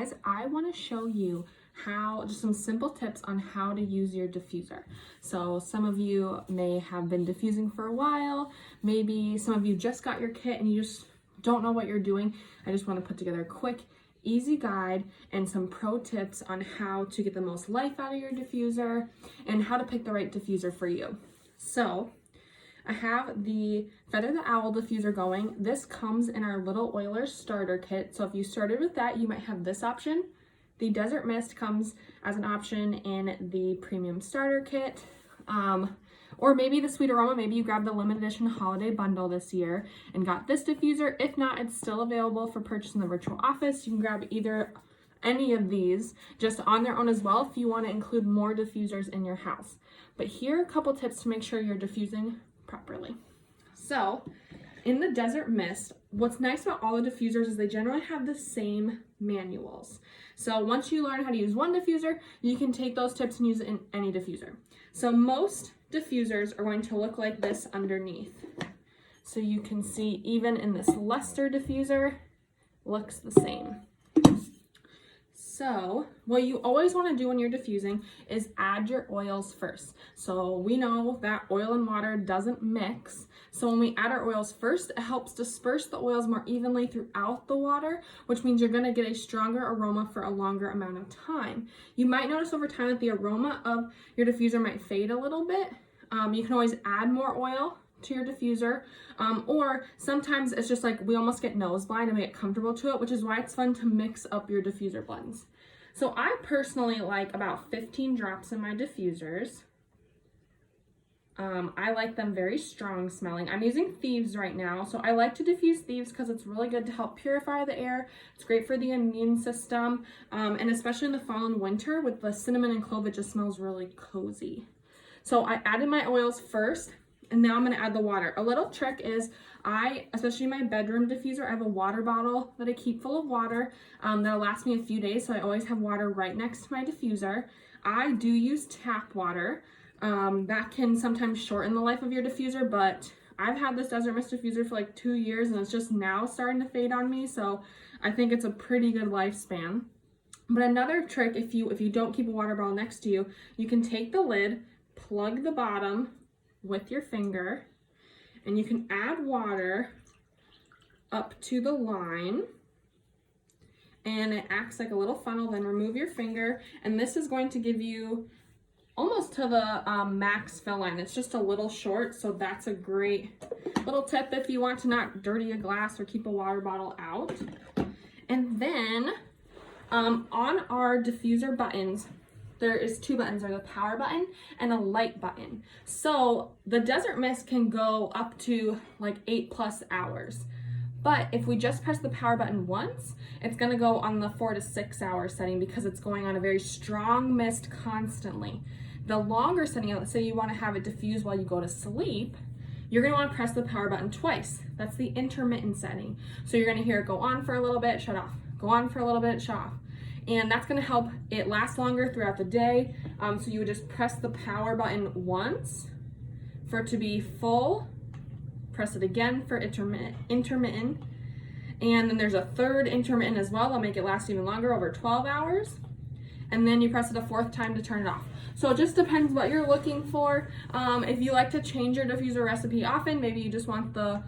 guys, I want to show you just some simple tips on how to use your diffuser. So some of you may have been diffusing for a while, maybe some of you just got your kit and you just don't know what you're doing. I just want to put together a quick, easy guide and some pro tips on how to get the most life out of your diffuser and how to pick the right diffuser for you. So I have the Feather the Owl diffuser going. This comes in our Little Oilers starter kit. So if you started with that, you might have this option. The Desert Mist comes as an option in the premium starter kit. Or maybe the Sweet Aroma, maybe you grabbed the limited edition holiday bundle this year and got this diffuser. If not, it's still available for purchase in the virtual office. You can grab any of these just on their own as well if you want to include more diffusers in your house. But here are a couple tips to make sure you're diffusing properly. So in the Desert Mist, what's nice about all the diffusers is they generally have the same manuals. So once you learn how to use one diffuser, you can take those tips and use it in any diffuser. So most diffusers are going to look like this underneath. So you can see even in this Luster diffuser, looks the same. So what you always want to do when you're diffusing is add your oils first. So we know that oil and water doesn't mix. So when we add our oils first, it helps disperse the oils more evenly throughout the water, which means you're going to get a stronger aroma for a longer amount of time. You might notice over time that the aroma of your diffuser might fade a little bit. You can always add more oil to your diffuser, or sometimes it's just like we almost get nose blind and we get comfortable to it, which is why it's fun to mix up your diffuser blends. So I personally like about 15 drops in my diffusers. I like them very strong smelling. I'm using Thieves right now, so I like to diffuse Thieves because it's really good to help purify the air. It's great for the immune system, and especially in the fall and winter with the cinnamon and clove, it just smells really cozy. So I added my oils first, and now I'm going to add the water. A little trick is especially in my bedroom diffuser, I have a water bottle that I keep full of water that'll last me a few days, so I always have water right next to my diffuser. I do use tap water. That can sometimes shorten the life of your diffuser, but I've had this Desert Mist diffuser for like 2 years and it's just now starting to fade on me, so I think it's a pretty good lifespan. But another trick, if you don't keep a water bottle next to you, you can take the lid, plug the bottom with your finger, and you can add water up to the line, and it acts like a little funnel. Then remove your finger, and this is going to give you almost to the max fill line. It's just a little short, so that's a great little tip if you want to not dirty a glass or keep a water bottle out. And then on our diffuser buttons, there is 2 buttons. There's a power button and a light button. So the Desert Mist can go up to like 8+ hours. But if we just press the power button once, it's gonna go on the 4 to 6 hour setting because it's going on a very strong mist constantly. The longer setting, let's say you wanna have it diffuse while you go to sleep, you're gonna wanna press the power button twice. That's the intermittent setting. So you're gonna hear it go on for a little bit, shut off, go on for a little bit, shut off. And that's gonna help it last longer throughout the day. So you would just press the power button once for it to be full, press it again for intermittent, and then there's a third intermittent as well. That'll make it last even longer, over 12 hours. And then you press it a 4th time to turn it off. So it just depends what you're looking for. If you like to change your diffuser recipe often, maybe you just want the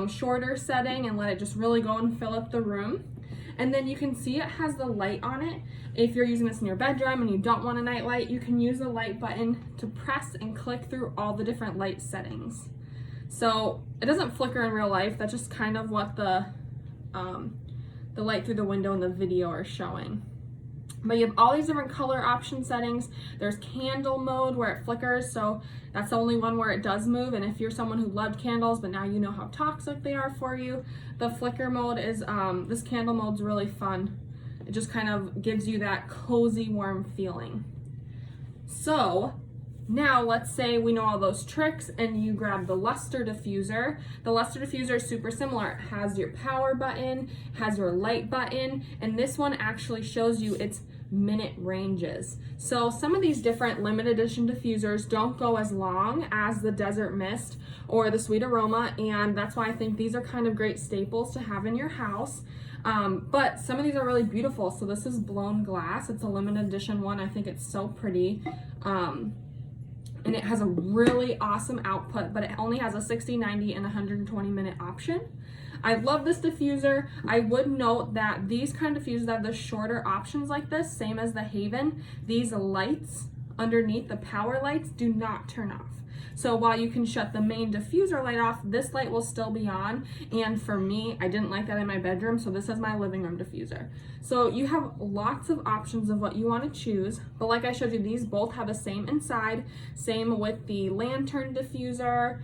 shorter setting and let it just really go and fill up the room. And then you can see it has the light on it. If you're using this in your bedroom and you don't want a night light, you can use the light button to press and click through all the different light settings. So it doesn't flicker in real life. That's just kind of what the light through the window in the video are showing. But you have all these different color option settings. There's candle mode where it flickers, so that's the only one where it does move. And if you're someone who loved candles, but now you know how toxic they are for you, the flicker mode is, this candle mode's really fun. It just kind of gives you that cozy, warm feeling. So now let's say we know all those tricks and you grab the Luster diffuser. The Luster diffuser is super similar. It has your power button, has your light button, and this one actually shows you its minute ranges. So some of these different limited edition diffusers don't go as long as the Desert Mist or the Sweet Aroma, and that's why I think these are kind of great staples to have in your house. But some of these are really beautiful. So this is blown glass. It's a limited edition one. I think it's so pretty. And it has a really awesome output, but it only has a 60, 90, and 120 minute option. I love this diffuser. I would note that these kind of diffusers have the shorter options like this, same as the Haven. These lights underneath, the power lights, do not turn off. So while you can shut the main diffuser light off, this light will still be on. And for me, I didn't like that in my bedroom, so this is my living room diffuser. So you have lots of options of what you want to choose. But like I showed you, these both have the same inside. Same with the lantern diffuser.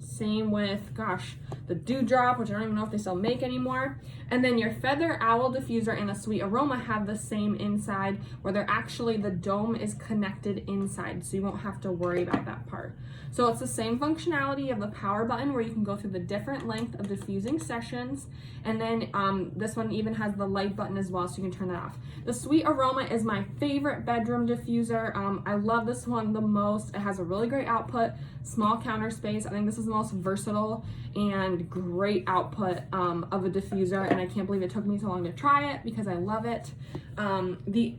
Same with, gosh, the Dewdrop, which I don't even know if they still make anymore. And then your Feather Owl diffuser and the Sweet Aroma have the same inside, where they're actually, the dome is connected inside, so you won't have to worry about that part. So it's the same functionality of the power button, where you can go through the different length of diffusing sessions. And then this one even has the light button as well, so you can turn that off. The Sweet Aroma is my favorite bedroom diffuser. I love this one the most. It has a really great output, small counter space. I think this is the most versatile and great output of a diffuser, and I can't believe it took me so long to try it because I love it. The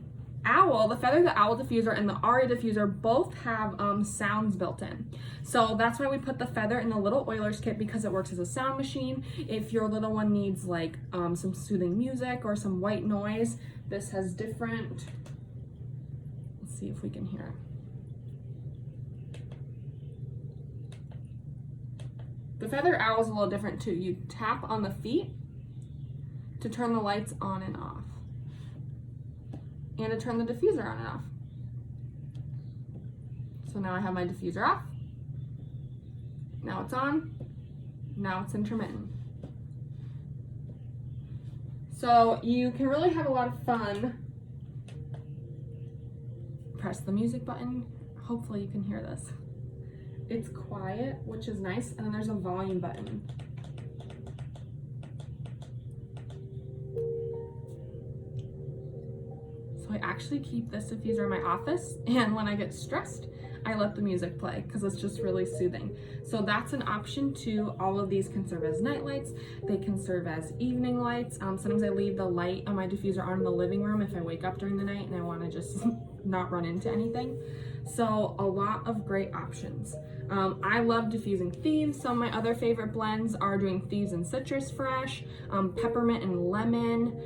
Feather the Owl diffuser and the Aria diffuser both have sounds built in. So that's why we put the Feather in the little Oilers kit, because it works as a sound machine. If your little one needs like some soothing music or some white noise, this has different, let's see if we can hear it. The Feather Owl is a little different too. You tap on the feet to turn the lights on and off, and to turn the diffuser on and off. So now I have my diffuser off. Now it's on. Now it's intermittent. So you can really have a lot of fun. Press the music button. Hopefully you can hear this. It's quiet, which is nice, and then there's a volume button. So I actually keep this diffuser in my office, and when I get stressed, I let the music play because it's just really soothing. So that's an option too. All of these can serve as night lights. They can serve as evening lights. Sometimes I leave the light on my diffuser on in the living room if I wake up during the night and I want to just not run into anything. So a lot of great options. I love diffusing Thieves. Some of my other favorite blends are doing Thieves and Citrus Fresh, Peppermint and Lemon,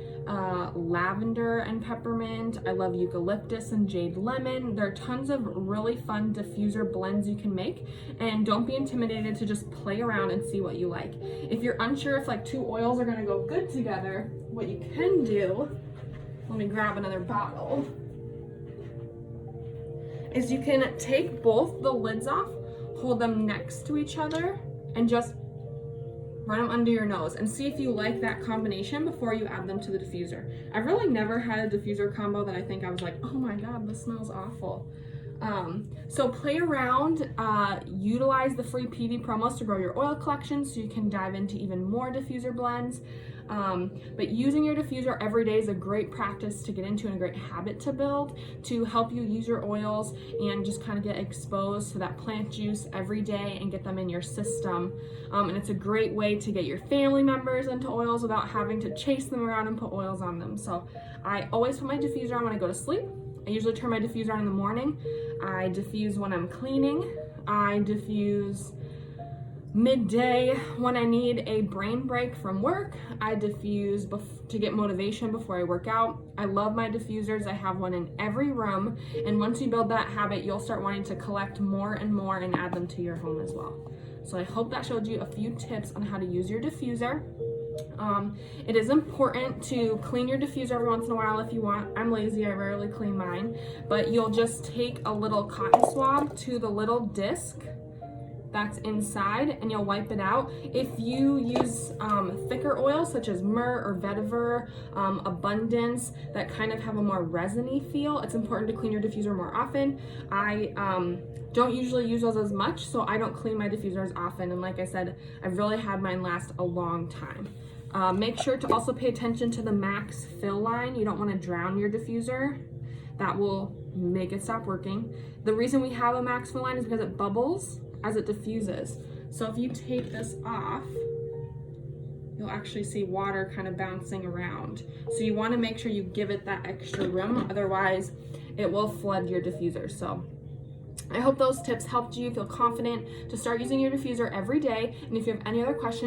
Lavender and Peppermint. I love Eucalyptus and Jade Lemon. There are tons of really fun diffuser blends you can make, and don't be intimidated to just play around and see what you like. If you're unsure if like two oils are gonna go good together, what you can do, let me grab another bottle, is you can take both the lids off, hold them next to each other, and just run them under your nose and see if you like that combination before you add them to the diffuser. I've really never had a diffuser combo that I think I was like, oh my God, this smells awful. So play around, utilize the free PV promos to grow your oil collection so you can dive into even more diffuser blends. But using your diffuser every day is a great practice to get into and a great habit to build to help you use your oils and just kind of get exposed to that plant juice every day and get them in your system. And it's a great way to get your family members into oils without having to chase them around and put oils on them. So I always put my diffuser on when I go to sleep. I usually turn my diffuser on in the morning. I diffuse when I'm cleaning. I diffuse midday when I need a brain break from work. I diffuse to get motivation before I work out. I love my diffusers. I have one in every room. And once you build that habit, you'll start wanting to collect more and more and add them to your home as well. So I hope that showed you a few tips on how to use your diffuser. It is important to clean your diffuser every once in a while if you want. I'm lazy, I rarely clean mine, but you'll just take a little cotton swab to the little disc that's inside and you'll wipe it out. If you use thicker oils such as myrrh or vetiver, abundance, that kind of have a more resiny feel, it's important to clean your diffuser more often. I don't usually use those as much, so I don't clean my diffuser as often, and like I said, I've really had mine last a long time. Make sure to also pay attention to the max fill line. You don't want to drown your diffuser. That will make it stop working. The reason we have a max fill line is because it bubbles as it diffuses. So if you take this off, you'll actually see water kind of bouncing around. So you want to make sure you give it that extra room, otherwise it will flood your diffuser. So I hope those tips helped you feel confident to start using your diffuser every day. And if you have any other questions,